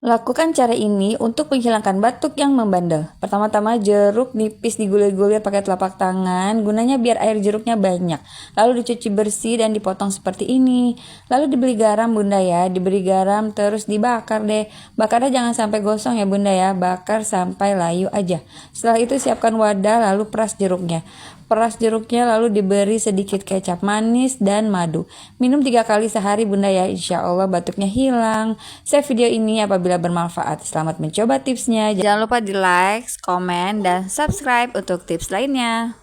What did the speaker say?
Lakukan cara ini untuk menghilangkan batuk yang membandel. Pertama-tama jeruk nipis digulir-gulir pakai telapak tangan, gunanya biar air jeruknya banyak. Lalu dicuci bersih dan dipotong seperti ini. Lalu diberi garam bunda ya, diberi garam terus dibakar deh. Bakarnya jangan sampai gosong ya bunda ya, bakar sampai layu aja. Setelah itu siapkan wadah lalu peras jeruknya. Peras jeruknya lalu diberi sedikit kecap manis dan madu. Minum 3 kali sehari bunda ya, insya Allah batuknya hilang. Share video ini apabila bermanfaat. Selamat mencoba tipsnya. Jangan lupa di like, komen, dan subscribe untuk tips lainnya.